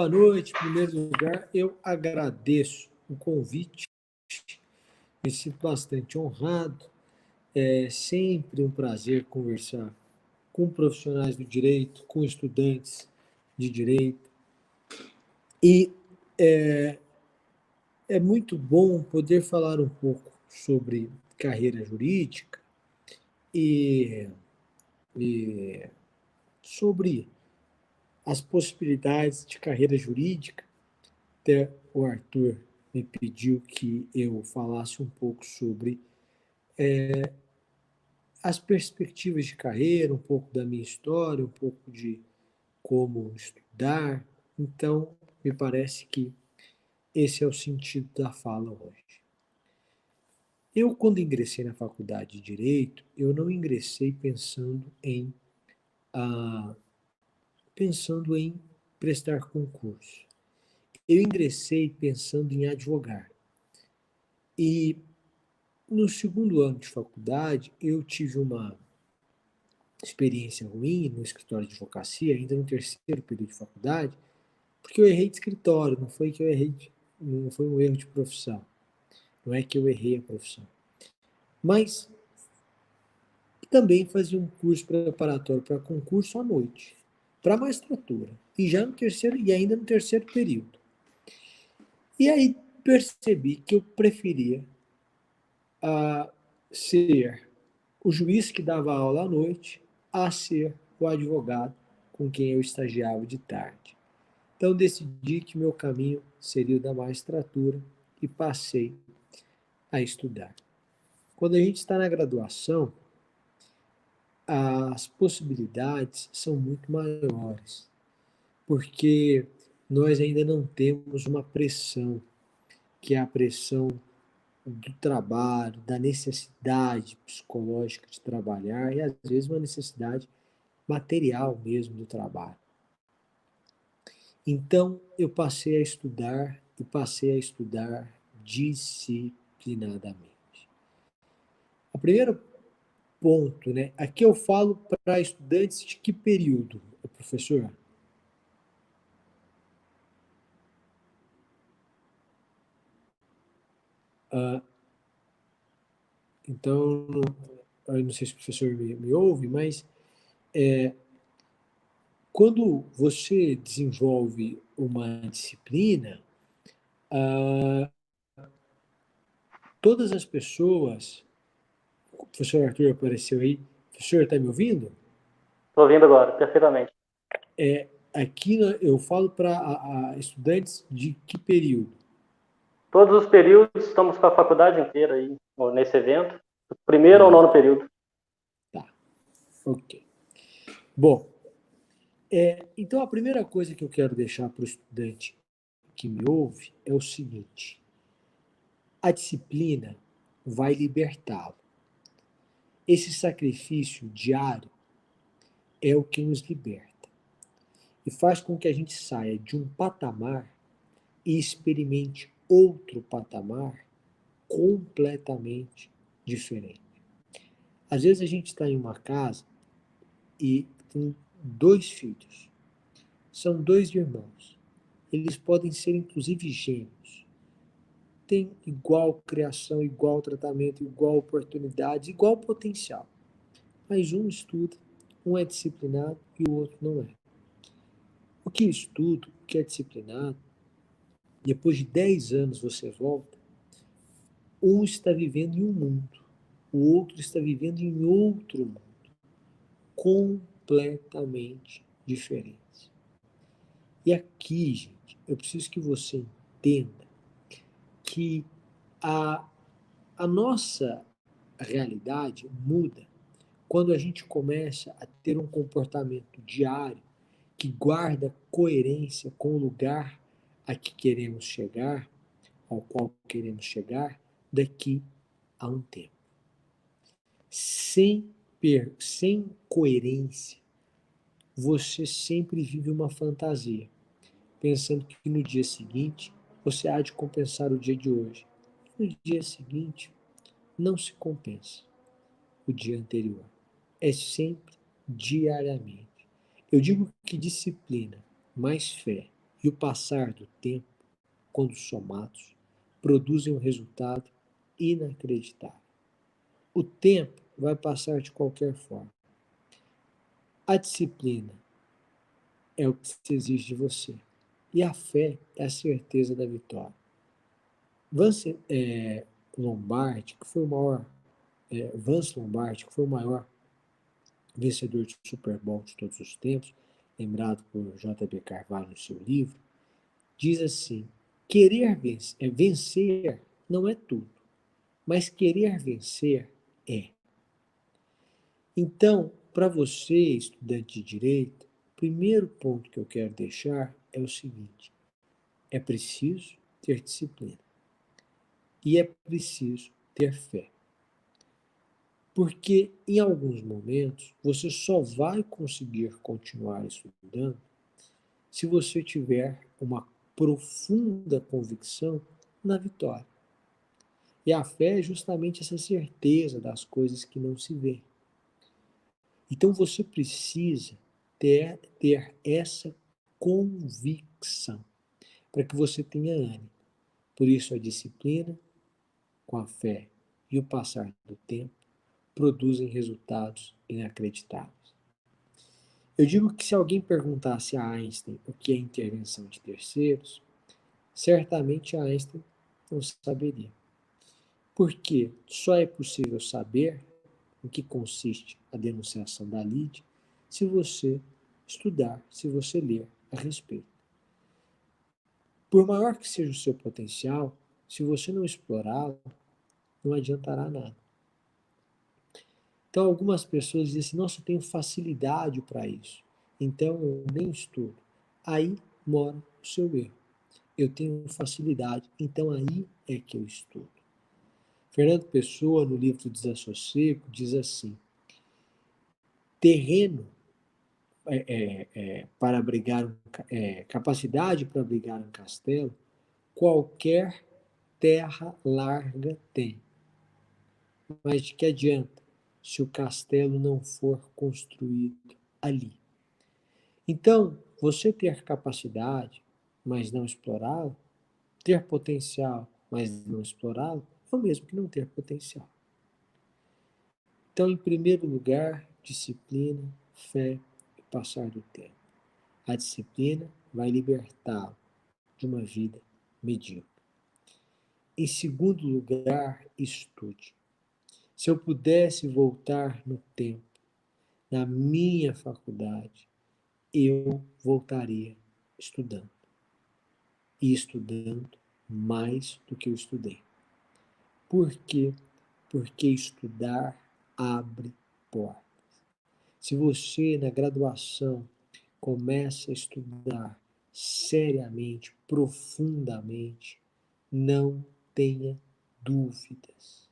Boa noite. Em primeiro lugar, eu agradeço o convite. Me sinto bastante honrado. É sempre um prazer conversar com profissionais do direito, com estudantes de direito. E é muito bom poder falar um pouco sobre carreira jurídica e, e sobre as possibilidades de carreira jurídica. Até o Arthur me pediu que eu falasse um pouco sobre as perspectivas de carreira, um pouco da minha história, um pouco de como estudar. Então, me parece que esse é o sentido da fala hoje. Eu, quando ingressei na faculdade de Direito, eu não ingressei ah, pensando em prestar concurso. Eu ingressei pensando em advogar. E no segundo ano de faculdade, eu tive uma experiência ruim no escritório de advocacia, ainda no terceiro período de faculdade, porque eu errei de escritório, não foi que eu errei, não foi um erro de profissão, não é que eu errei a profissão. Mas também fazia um curso preparatório para concurso à noite, para magistratura, e já no terceiro, e ainda no terceiro período. E aí percebi que eu preferia ser o juiz que dava aula à noite a ser o advogado com quem eu estagiava de tarde. Então decidi que meu caminho seria o da magistratura e passei a estudar. Quando a gente está na graduação, as possibilidades são muito maiores, porque nós ainda não temos uma pressão, que é a pressão do trabalho, da necessidade psicológica de trabalhar e às vezes uma necessidade material mesmo do trabalho. Então eu passei a estudar e passei a estudar disciplinadamente. O primeiro ponto, né? Aqui eu falo para estudantes de que período, professor? Então, eu não sei se o professor me ouve, mas quando você desenvolve uma disciplina, todas as pessoas. O professor Arthur apareceu aí. O professor está me ouvindo? Estou ouvindo agora, perfeitamente. Aqui eu falo para estudantes de que período? Todos os períodos, estamos com a faculdade inteira aí nesse evento, do primeiro ao Ah, nono período. tá, ok. Bom, então a primeira coisa que eu quero deixar para o estudante que me ouve é o seguinte: a disciplina vai libertá-lo. Esse sacrifício diário é o que nos liberta e faz com que a gente saia de um patamar e experimente outro patamar completamente diferente. Às vezes a gente está em uma casa e tem dois filhos, são dois irmãos, eles podem ser inclusive gêmeos, têm igual criação, igual tratamento, igual oportunidade, igual potencial, mas um estuda, um é disciplinado e o outro não é. O que estuda, o que é disciplinado, depois de 10 anos você volta, um está vivendo em um mundo, o outro está vivendo em outro mundo, completamente diferentes. E aqui, gente, eu preciso que você entenda que a, a nossa realidade muda quando a gente começa a ter um comportamento diário que guarda coerência com o lugar a que queremos chegar, ao qual queremos chegar daqui a um tempo. Sem coerência, você sempre vive uma fantasia, pensando que no dia seguinte você há de compensar o dia de hoje. No dia seguinte, não se compensa o dia anterior. É sempre diariamente. Eu digo que disciplina mais fé e o passar do tempo, quando somados, produzem um resultado inacreditável. O tempo vai passar de qualquer forma. A disciplina é o que se exige de você. E a fé é a certeza da vitória. Lombardi, que foi o maior, Vance Lombardi, que foi o maior vencedor de Super Bowl de todos os tempos, lembrado por J.B. Carvalho no seu livro, diz assim: vencer não é tudo, mas querer vencer é. Então, para você, estudante de direito, o primeiro ponto que eu quero deixar é o seguinte: é preciso ter disciplina e é preciso ter fé. Porque em alguns momentos você só vai conseguir continuar estudando se você tiver uma profunda convicção na vitória. E a fé é justamente essa certeza das coisas que não se vê. Então você precisa ter essa convicção para que você tenha ânimo. Por isso a disciplina, com a fé e o passar do tempo, produzem resultados inacreditáveis. Eu digo que se alguém perguntasse a Einstein o que é intervenção de terceiros, certamente Einstein não saberia. Porque só é possível saber em que consiste a denunciação da lide se você estudar, se você ler a respeito. Por maior que seja o seu potencial, se você não explorá-lo, não adiantará nada. Então, algumas pessoas dizem assim: nossa, eu tenho facilidade para isso, então eu nem estudo. Aí mora o seu erro. Eu tenho facilidade, então aí é que eu estudo. Fernando Pessoa, no livro Desassossego, diz assim: terreno para abrigar, capacidade para abrigar um castelo, qualquer terra larga tem. Mas de que adianta se o castelo não for construído ali? Então, você ter capacidade, mas não explorá-lo, ter potencial, mas não explorá-lo, é o mesmo que não ter potencial. Então, em primeiro lugar, disciplina, fé e passar do tempo. A disciplina vai libertá-lo de uma vida medíocre. Em segundo lugar, estude. Se eu pudesse voltar no tempo, na minha faculdade, eu voltaria estudando. E estudando mais do que eu estudei. Por quê? Porque estudar abre portas. Se você, na graduação, começa a estudar seriamente, profundamente, não tenha dúvidas.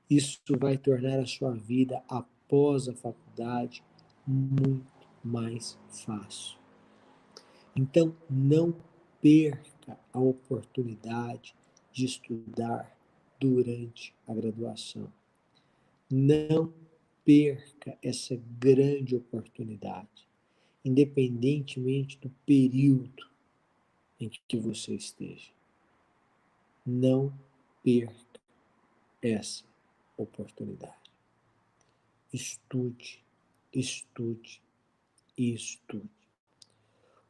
Isso vai tornar a sua vida após a faculdade muito mais fácil. Então, não perca a oportunidade de estudar durante a graduação. Não perca essa grande oportunidade, independentemente do período em que você esteja. Não perca essa oportunidade. Estude, estude e estude.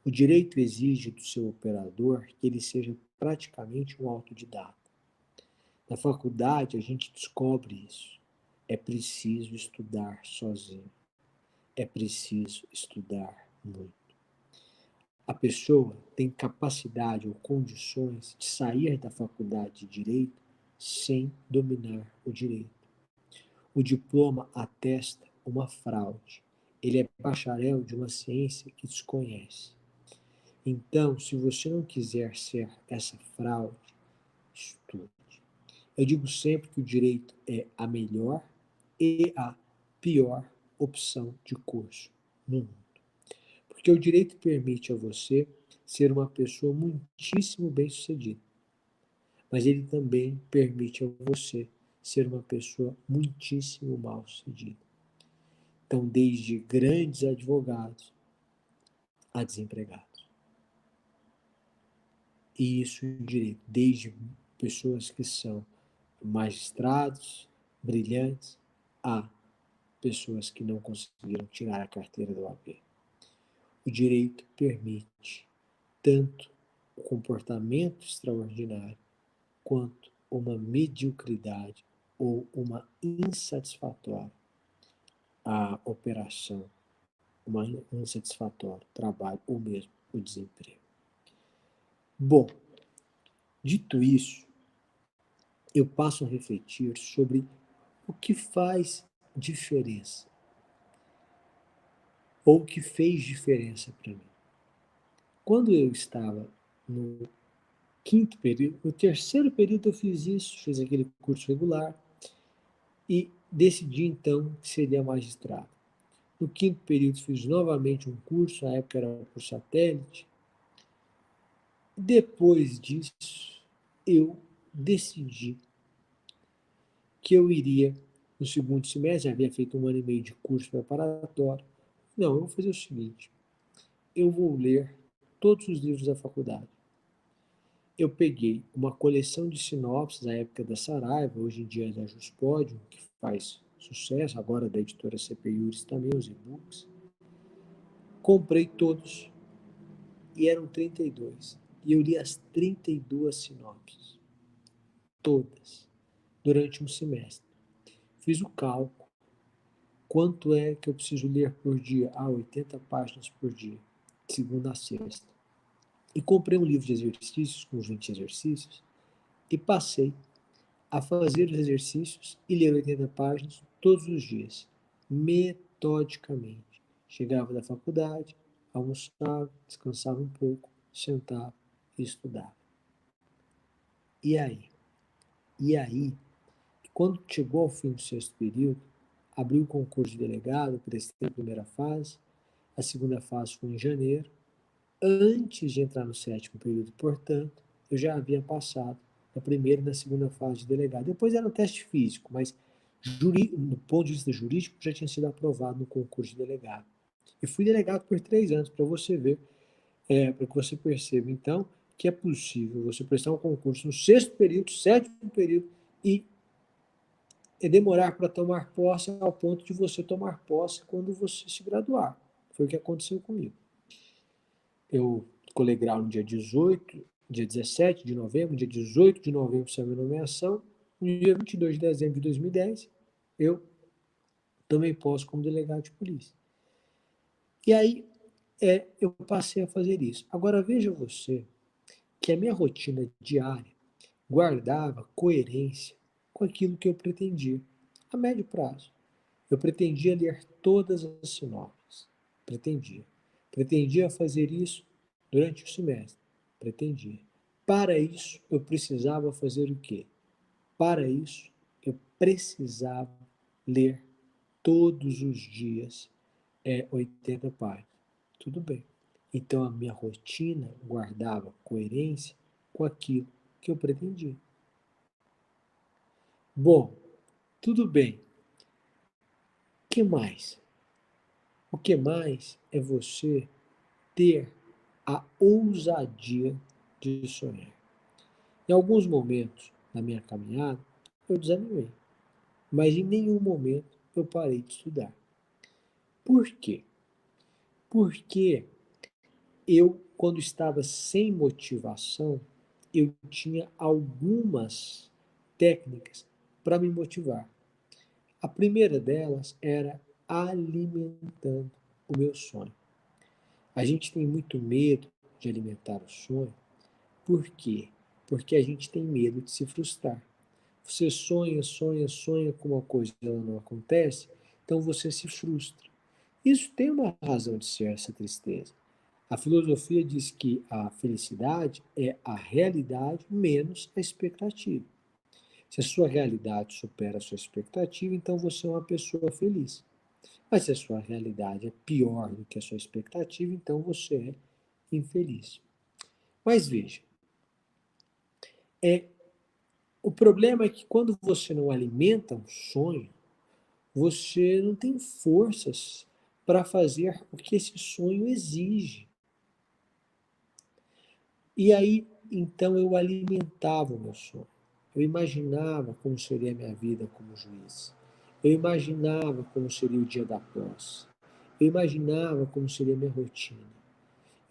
O direito exige do seu operador que ele seja praticamente um autodidata. Na faculdade, a gente descobre isso. É preciso estudar sozinho. É preciso estudar muito. A pessoa tem capacidade ou condições de sair da faculdade de direito sem dominar o direito. O diploma atesta uma fraude. Ele é bacharel de uma ciência que desconhece. Então, se você não quiser ser essa fraude, estude. Eu digo sempre que o direito é a melhor e a pior opção de curso no mundo. Porque o direito permite a você ser uma pessoa muitíssimo bem-sucedida, mas ele também permite a você ser uma pessoa muitíssimo mal-sucedida. Então, desde grandes advogados a desempregados. E isso em direito, desde pessoas que são magistrados, brilhantes, a pessoas que não conseguiram tirar a carteira da OAB. O direito permite tanto o comportamento extraordinário quanto uma mediocridade ou uma insatisfatória a operação, uma insatisfatório trabalho ou mesmo o desemprego. Bom, dito isso, eu passo a refletir sobre o que faz diferença ou o que fez diferença para mim. Quando eu estava no quinto período, no terceiro período eu fiz isso, fiz aquele curso regular e decidi então que seria magistrado. No quinto período fiz novamente um curso, na época era por satélite. Depois disso, eu decidi que eu iria, no segundo semestre, já havia feito 1 ano e meio de curso preparatório. Não, eu vou fazer o seguinte, eu vou ler todos os livros da faculdade. Eu peguei uma coleção de sinopses da época da Saraiva, hoje em dia é da Juspodium, que faz sucesso, agora da editora CPIURES também, os e-books. Comprei todos, e eram 32. E eu li as 32 sinopses, todas, durante um semestre. Fiz o cálculo, quanto é que eu preciso ler por dia? 80 páginas por dia, de segunda a sexta. E comprei um livro de exercícios, com 20 exercícios, e passei a fazer os exercícios e ler 80 páginas todos os dias, metodicamente. Chegava da faculdade, almoçava, descansava um pouco, sentava e estudava. E aí? E aí, quando chegou ao fim do sexto período, abri o concurso de delegado, prestei a primeira fase, a segunda fase foi em janeiro. Antes de entrar no sétimo período, portanto, eu já havia passado na primeira e na segunda fase de delegado. Depois era um teste físico, mas do ponto de vista jurídico, já tinha sido aprovado no concurso de delegado. E fui delegado por 3 anos, para você ver, para que você perceba, então, que é possível você prestar um concurso no sexto período, sétimo período, e demorar para tomar posse ao ponto de você tomar posse quando você se graduar. Foi o que aconteceu comigo. Eu colei grau no dia 18, dia 17 de novembro, dia 18 de novembro saiu a minha nomeação, no dia 22 de dezembro de 2010, eu tomei posse como delegado de polícia. E aí, eu passei a fazer isso. Agora, veja você que a minha rotina diária guardava coerência com aquilo que eu pretendia, a médio prazo. Eu pretendia ler todas as sinopses. Pretendia. Pretendia fazer isso durante o semestre. Pretendia. Para isso, eu precisava fazer o quê? Para isso, eu precisava ler todos os dias 80 páginas. Tudo bem. Então, a minha rotina guardava coerência com aquilo que eu pretendia. Bom, tudo bem. O que mais? O que mais é você ter a ousadia de sonhar. Em alguns momentos da minha caminhada, eu desanimei, mas em nenhum momento eu parei de estudar. Por quê? Porque eu, quando estava sem motivação, eu tinha algumas técnicas para me motivar. A primeira delas era alimentando o meu sonho. A gente tem muito medo de alimentar o sonho. Por quê? Porque a gente tem medo de se frustrar. Você sonha, sonha, sonha com uma coisa e ela não acontece, então você se frustra. Isso tem uma razão de ser, essa tristeza. A filosofia diz que a felicidade é a realidade menos a expectativa. Se a sua realidade supera a sua expectativa, então você é uma pessoa feliz. Mas se a sua realidade é pior do que a sua expectativa, então você é infeliz. Mas veja, o problema é que quando você não alimenta um sonho, você não tem forças para fazer o que esse sonho exige. E aí, então eu alimentava o meu sonho. Eu imaginava como seria a minha vida como juiz. Eu imaginava como seria o dia da posse. Eu imaginava como seria a minha rotina.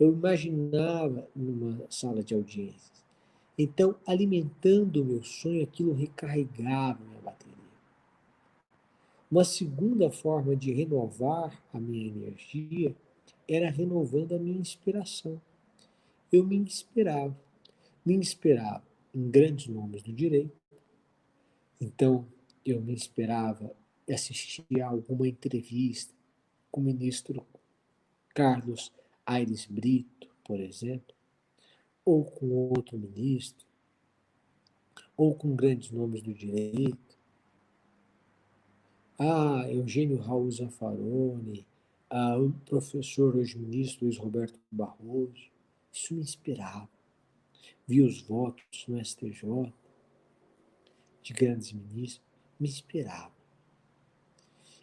Eu imaginava numa sala de audiências. Então, alimentando o meu sonho, aquilo recarregava a minha bateria. Uma segunda forma de renovar a minha energia era renovando a minha inspiração. Eu me inspirava em grandes nomes do direito. Então, eu me inspirava em assistir a alguma entrevista com o ministro Carlos Aires Brito, por exemplo, ou com outro ministro, ou com grandes nomes do direito. Eugênio Raul Zaffaroni, o professor, hoje ministro Luiz Roberto Barroso. Isso me inspirava. Vi os votos no STJ de grandes ministros, me inspirava.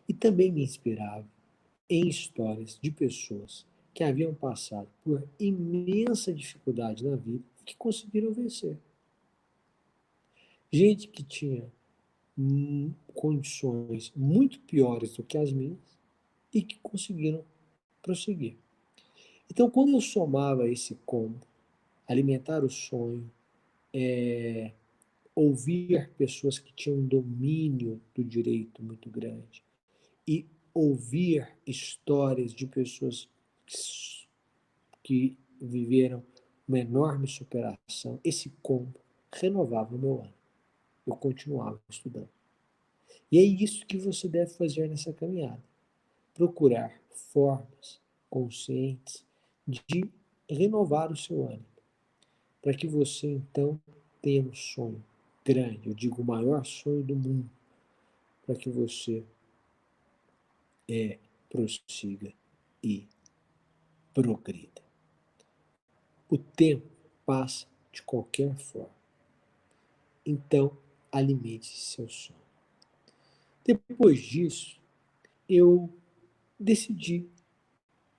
E também me inspirava em histórias de pessoas que haviam passado por imensa dificuldade na vida e que conseguiram vencer. Gente que tinha condições muito piores do que as minhas e que conseguiram prosseguir. Então, quando eu somava esse combo, alimentar o sonho, ouvir pessoas que tinham um domínio do direito muito grande e ouvir histórias de pessoas que viveram uma enorme superação, esse combo renovava o meu ano. Eu continuava estudando. E é isso que você deve fazer nessa caminhada. Procurar formas conscientes de renovar o seu ânimo, para que você então tenha um sonho grande, eu digo o maior sonho do mundo, para que você prossiga e progrida. O tempo passa de qualquer forma. Então, alimente seu sonho. Depois disso, eu decidi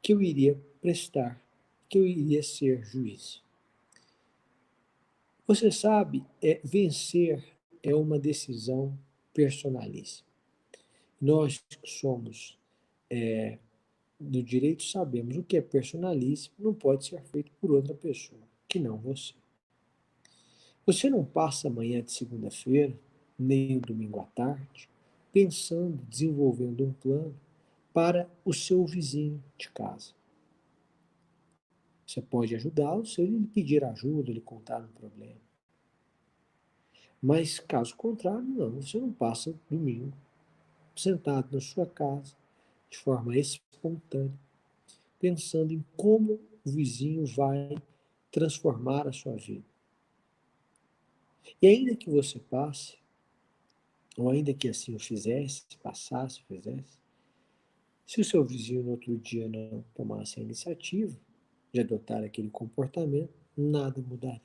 que eu iria prestar, que eu iria ser juiz. Você sabe, vencer é uma decisão personalíssima. Nós que somos do direito sabemos o que é personalíssimo não pode ser feito por outra pessoa, que não você. Você não passa amanhã de segunda-feira, nem o domingo à tarde, pensando, desenvolvendo um plano para o seu vizinho de casa. Você pode ajudá-lo se ele lhe pedir ajuda, lhe contar um problema. Mas, caso contrário, não, você não passa domingo sentado na sua casa, de forma espontânea, pensando em como o vizinho vai transformar a sua vida. E ainda que você passe, ou ainda que assim o fizesse, passasse, fizesse, se o seu vizinho no outro dia não tomasse a iniciativa de adotar aquele comportamento, nada mudaria.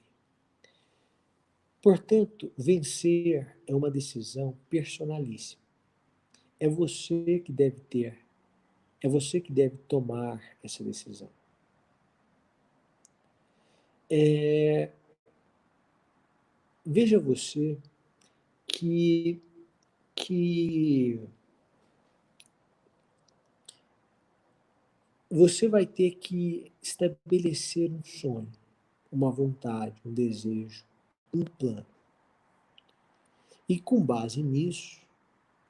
Portanto, vencer é uma decisão personalíssima. É você que deve ter, é você que deve tomar essa decisão. Veja você que você vai ter que estabelecer um sonho, uma vontade, um desejo, um plano. E com base nisso,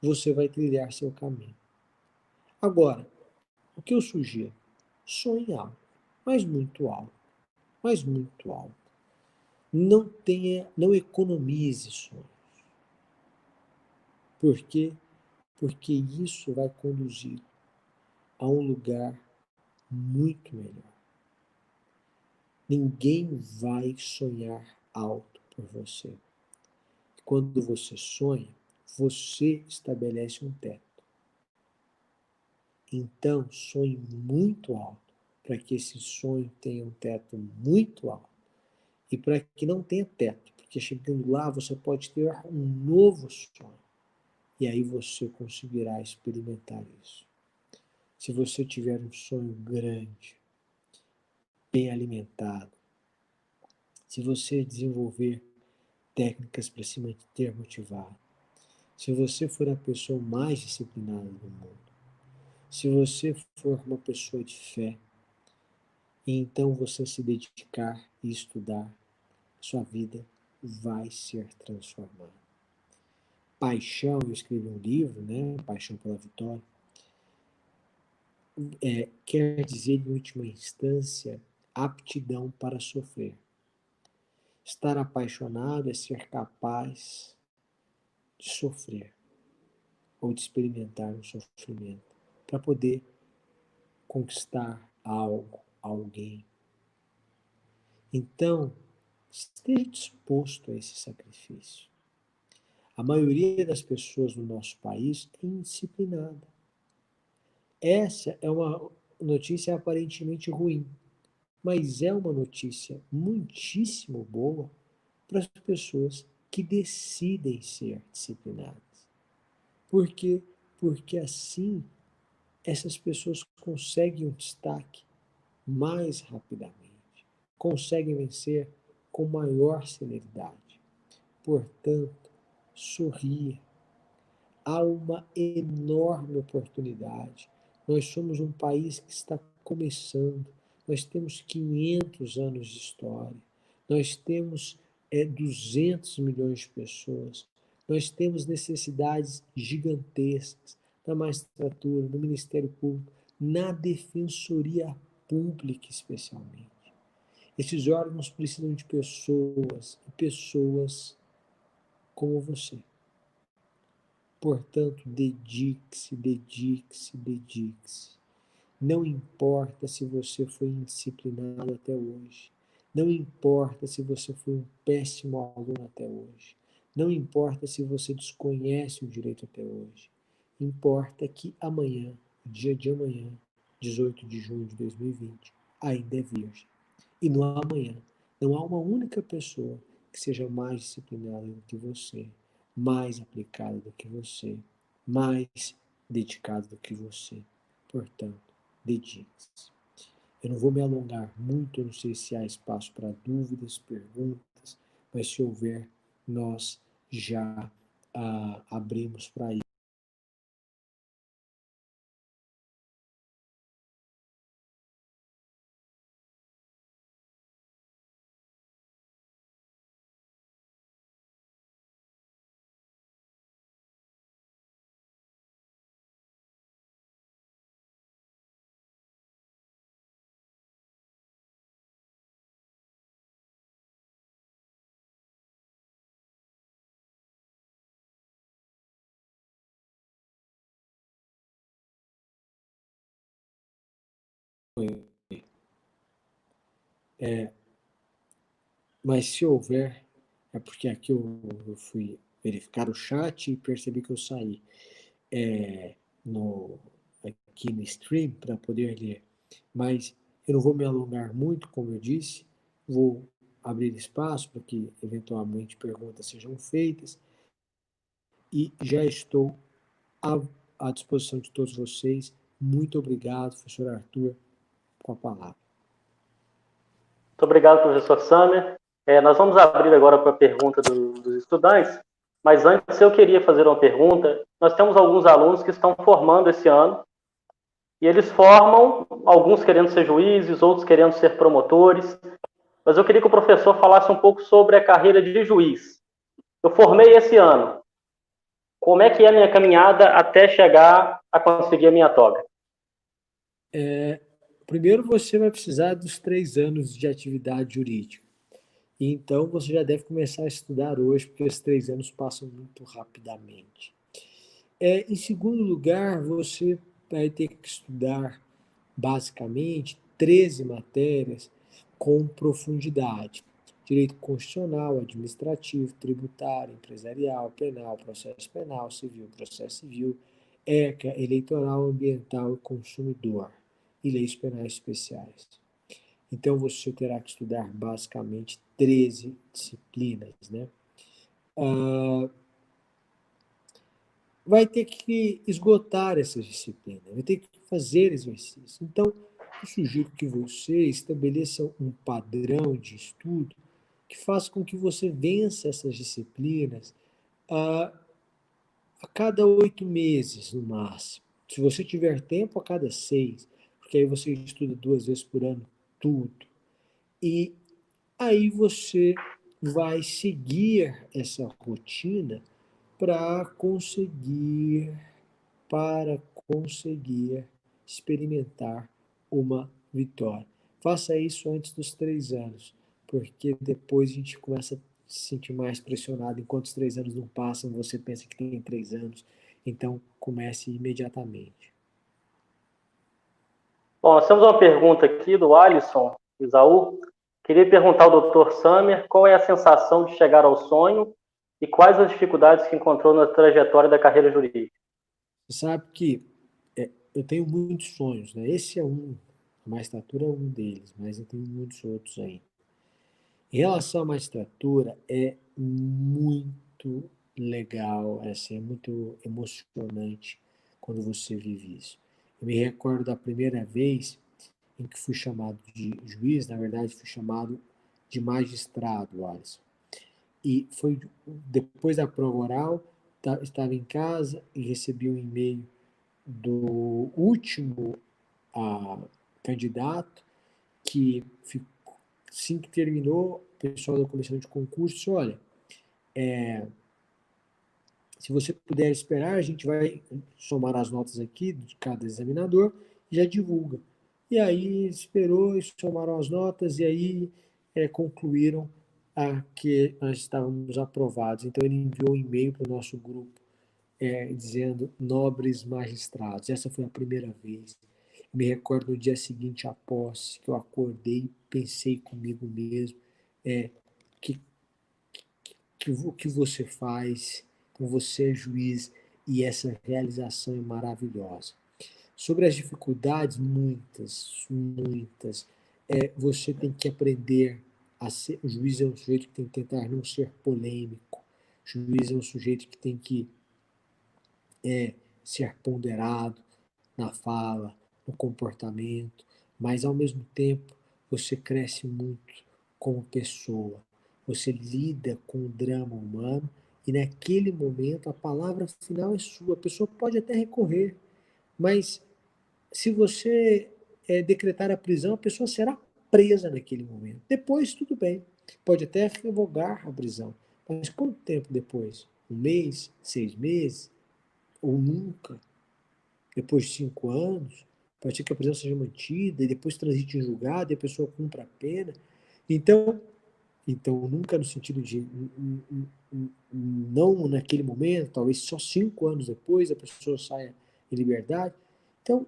você vai trilhar seu caminho. Agora, o que eu sugiro? Sonhe alto, mas muito alto, mas muito alto. Não economize sonhos. Por quê? Porque isso vai conduzir a um lugar muito melhor. Ninguém vai sonhar alto por você. Quando você sonha, você estabelece um teto. Então, sonhe muito alto, para que esse sonho tenha um teto muito alto. E para que não tenha teto, porque chegando lá você pode ter um novo sonho. E aí você conseguirá experimentar isso. Se você tiver um sonho grande, bem alimentado, se você desenvolver técnicas para se manter motivado, se você for a pessoa mais disciplinada do mundo, se você for uma pessoa de fé, e então você se dedicar e estudar, sua vida vai ser transformada. Paixão, eu escrevi um livro, né? Paixão pela Vitória, quer dizer, em última instância, aptidão para sofrer. Estar apaixonado é ser capaz de sofrer ou de experimentar um sofrimento para poder conquistar algo, alguém. Então, esteja disposto a esse sacrifício. A maioria das pessoas no nosso país é indisciplinada. Essa é uma notícia aparentemente ruim, mas é uma notícia muitíssimo boa para as pessoas que decidem ser disciplinadas. Por quê? Porque assim essas pessoas conseguem um destaque mais rapidamente, conseguem vencer com maior celeridade. Portanto, sorria. Há uma enorme oportunidade. Nós somos um país que está começando. Nós temos 500 anos de história. Nós temos 200 milhões de pessoas. Nós temos necessidades gigantescas na magistratura, no Ministério Público, na Defensoria Pública, especialmente. Esses órgãos precisam de pessoas, e pessoas como você. Portanto, dedique-se, dedique-se, dedique-se. Não importa se você foi indisciplinado até hoje. Não importa se você foi um péssimo aluno até hoje. Não importa se você desconhece o direito até hoje. Importa que amanhã, o dia de amanhã, 18 de junho de 2020, ainda é virgem. E no amanhã, não há uma única pessoa que seja mais disciplinada do que você, mais aplicada do que você, mais dedicada do que você. Portanto, dedique-se. Eu não vou me alongar muito, eu não sei se há espaço para dúvidas, perguntas, mas se houver, nós já abrimos para isso. Mas se houver, é porque aqui eu fui verificar o chat e percebi que eu saí no, aqui no stream para poder ler. Mas eu não vou me alongar muito, como eu disse, vou abrir espaço para que eventualmente perguntas sejam feitas e já estou à disposição de todos vocês. Muito obrigado, professor Arthur, com a palavra. Muito obrigado, professor Samer. Nós vamos abrir agora para a pergunta dos estudantes, mas antes eu queria fazer uma pergunta. Nós temos alguns alunos que estão formando esse ano, e eles formam, alguns querendo ser juízes, outros querendo ser promotores, mas eu queria que o professor falasse um pouco sobre a carreira de juiz. Eu formei esse ano. Como é que é a minha caminhada até chegar a conseguir a minha toga? Primeiro você vai precisar dos 3 anos de atividade jurídica. Então, você já deve começar a estudar hoje, porque os 3 anos passam muito rapidamente. Em segundo lugar, você vai ter que estudar, basicamente, 13 matérias com profundidade. Direito constitucional, administrativo, tributário, empresarial, penal, civil, processo civil, ECA, eleitoral, ambiental e consumidor, e leis penais especiais. Então, você terá que estudar basicamente 13 disciplinas, né? Vai ter que esgotar essas disciplinas, vai ter que fazer exercício. Então, eu sugiro que você estabeleça um padrão de estudo que faça com que você vença essas disciplinas a, a cada 8 meses, no máximo. Se você tiver tempo, a cada 6, porque aí você estuda 2 vezes por ano tudo. E aí você vai seguir essa rotina para conseguir, para conseguir experimentar uma vitória. Faça isso antes dos 3 anos, porque depois a gente começa a se sentir mais pressionado. Enquanto os 3 anos não passam, você pensa que tem 3 anos, então comece imediatamente. Bom, nós temos uma pergunta aqui do Alisson Isaú. Queria perguntar ao Dr. Samer qual é a sensação de chegar ao sonho e quais as dificuldades que encontrou na trajetória da carreira jurídica. Você sabe que eu tenho muitos sonhos, né? Esse é um, a magistratura é um deles, mas eu tenho muitos outros ainda. Em relação à magistratura, é muito legal, assim, é muito emocionante quando você vive isso. Eu me recordo da primeira vez em que fui chamado de juiz, na verdade fui chamado de magistrado, Alisson. E foi depois da prova oral, estava em casa e recebi um e-mail do último candidato que assim que terminou, o pessoal da comissão de concurso disse, olha, se você puder esperar, a gente vai somar as notas aqui de cada examinador e já divulga. E aí esperou e somaram as notas e aí concluíram que nós estávamos aprovados. Então ele enviou um e-mail para o nosso grupo dizendo nobres magistrados. Essa foi a primeira vez. Me recordo no dia seguinte à posse, que eu acordei, pensei comigo mesmo, que o que você faz, então você é juiz e essa realização é maravilhosa. Sobre as dificuldades, muitas, muitas. Você tem que aprender a ser. O juiz é um sujeito que tem que tentar não ser polêmico. O juiz é um sujeito que tem que ser ponderado na fala, no comportamento, mas ao mesmo tempo você cresce muito como pessoa. Você lida com o drama humano e naquele momento a palavra final é sua. A pessoa pode até recorrer, mas se você decretar a prisão, a pessoa será presa naquele momento. Depois, tudo bem. Pode até revogar a prisão. Mas quanto tempo depois? 1 mês? 6 meses? Ou nunca? Depois de 5 anos? Pode ser que a prisão seja mantida e depois transite em julgado e a pessoa cumpra a pena. Então, nunca no sentido de não naquele momento, talvez só 5 anos depois a pessoa saia em liberdade. Então,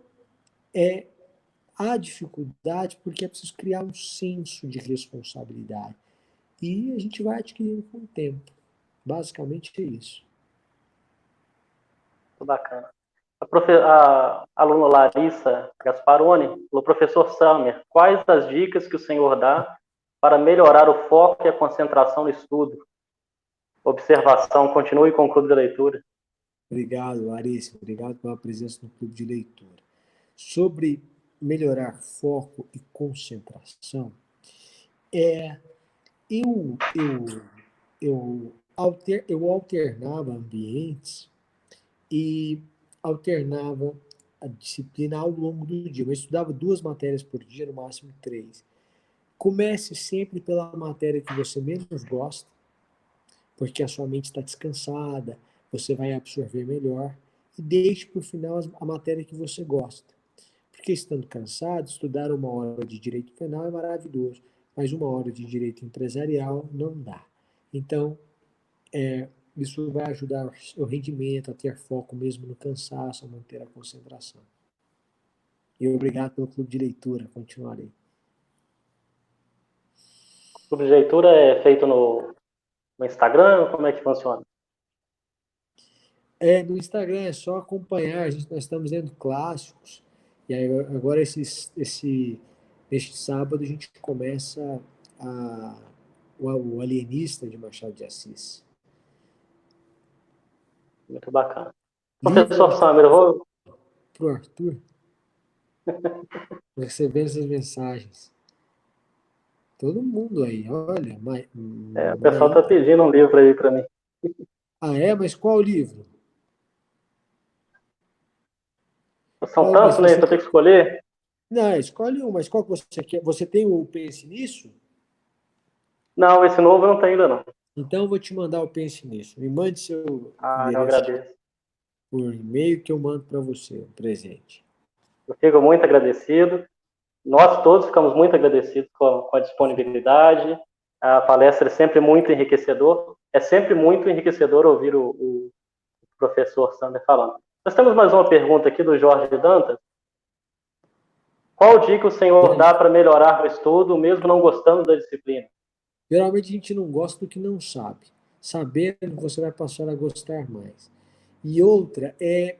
há dificuldade porque é preciso criar um senso de responsabilidade. E a gente vai adquirindo com o tempo. Basicamente é isso. Muito bacana. A aluna Larissa Gasparoni falou, professor Samer, quais as dicas que o senhor dá para melhorar o foco e a concentração no estudo? Observação, continue com o clube de leitura. Obrigado, Larissa. Obrigado pela presença no clube de leitura. Sobre melhorar foco e concentração, eu alternava ambientes e alternava a disciplina ao longo do dia. Eu estudava 2 matérias por dia, no máximo 3. Comece sempre pela matéria que você menos gosta, porque a sua mente está descansada, você vai absorver melhor, e deixe para o final a matéria que você gosta. Porque estando cansado, estudar 1 hora de direito penal é maravilhoso, mas 1 hora de direito empresarial não dá. Então, isso vai ajudar o rendimento, a ter foco mesmo no cansaço, a manter a concentração. E obrigado pelo clube de leitura, continuarei. O clube de leitura é feito no Instagram? Como é que funciona? No Instagram é só acompanhar, nós estamos lendo clássicos, e aí agora este sábado a gente começa o Alienista de Machado de Assis. Muito bacana. Livro Professor Samer, eu vou... para o Arthur, recebendo essas mensagens. Todo mundo aí, olha. O pessoal está pedindo um livro aí para mim. Ah, é? Mas qual livro? São tantos, né? Vou ter que escolher. Não, escolhe um, mas qual que você quer? Você tem o Pense Nisso? Não, esse novo eu não tenho ainda não. Então eu vou te mandar o Pense Nisso. Me mande seu Eu endereço agradeço. por e-mail que eu mando para você, um presente. Eu fico muito agradecido. Nós todos ficamos muito agradecidos com a disponibilidade. A palestra é sempre muito enriquecedor. É sempre muito enriquecedor ouvir o professor Sander falando. Nós temos mais uma pergunta aqui do Jorge Dantas. Qual dica o senhor dá para melhorar no estudo, mesmo não gostando da disciplina? Geralmente a gente não gosta do que não sabe. Sabendo, você vai passar a gostar mais. E outra é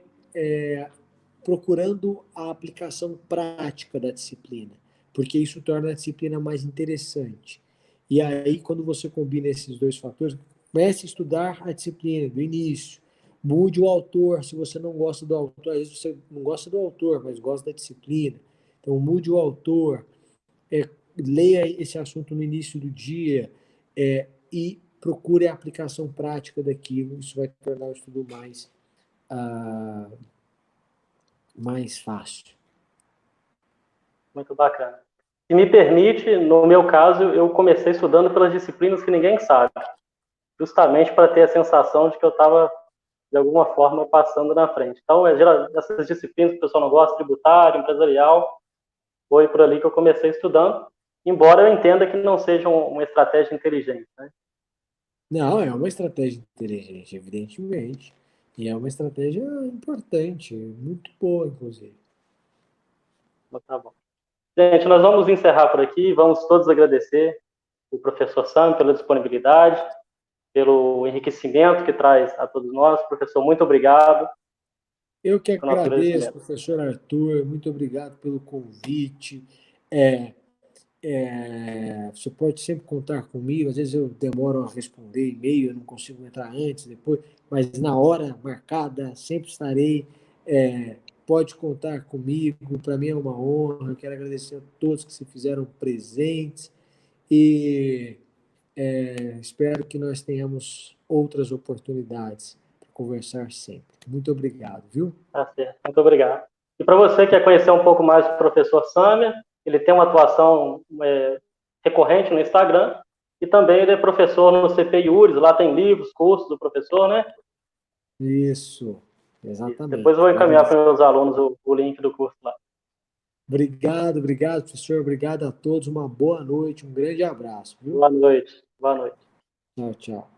procurando a aplicação prática da disciplina, porque isso torna a disciplina mais interessante. E aí, quando você combina esses dois fatores, comece a estudar a disciplina do início. Mude o autor, se você não gosta do autor, às vezes você não gosta do autor, mas gosta da disciplina. Então, mude o autor, leia esse assunto no início do dia e procure a aplicação prática daquilo. Isso vai tornar o estudo mais fácil. Muito bacana. Se me permite, no meu caso, eu comecei estudando pelas disciplinas que ninguém sabe, justamente para ter a sensação de que eu estava, de alguma forma, passando na frente. Então, essas disciplinas que o pessoal não gosta, tributário, empresarial, foi por ali que eu comecei estudando, embora eu entenda que não seja uma estratégia inteligente, né? Não, é uma estratégia inteligente, evidentemente. E é uma estratégia importante, muito boa, inclusive. Então, tá bom. Gente, nós vamos encerrar por aqui, vamos todos agradecer o professor Sam pela disponibilidade, pelo enriquecimento que traz a todos nós. Professor, muito obrigado. Eu que O nosso agradeço, agradecimento. professor Arthur, muito obrigado pelo convite. Você pode sempre contar comigo, às vezes eu demoro a responder e-mail, eu não consigo entrar antes, depois, mas na hora marcada sempre estarei. Pode contar comigo, para mim é uma honra, quero agradecer a todos que se fizeram presentes e espero que nós tenhamos outras oportunidades para conversar sempre. Muito obrigado, viu? Tá certo. Muito obrigado. E para você que quer conhecer um pouco mais do professor Samer, ele tem uma atuação recorrente no Instagram e também ele é professor no CP Iures, lá tem livros, cursos do professor, né? Isso, Isso. exatamente. Depois eu vou Pode encaminhar para meus alunos o link do curso lá. Obrigado, obrigado, professor. Obrigado a todos. Uma boa noite, um grande abraço, viu? Boa noite. Boa noite. Tchau, tchau.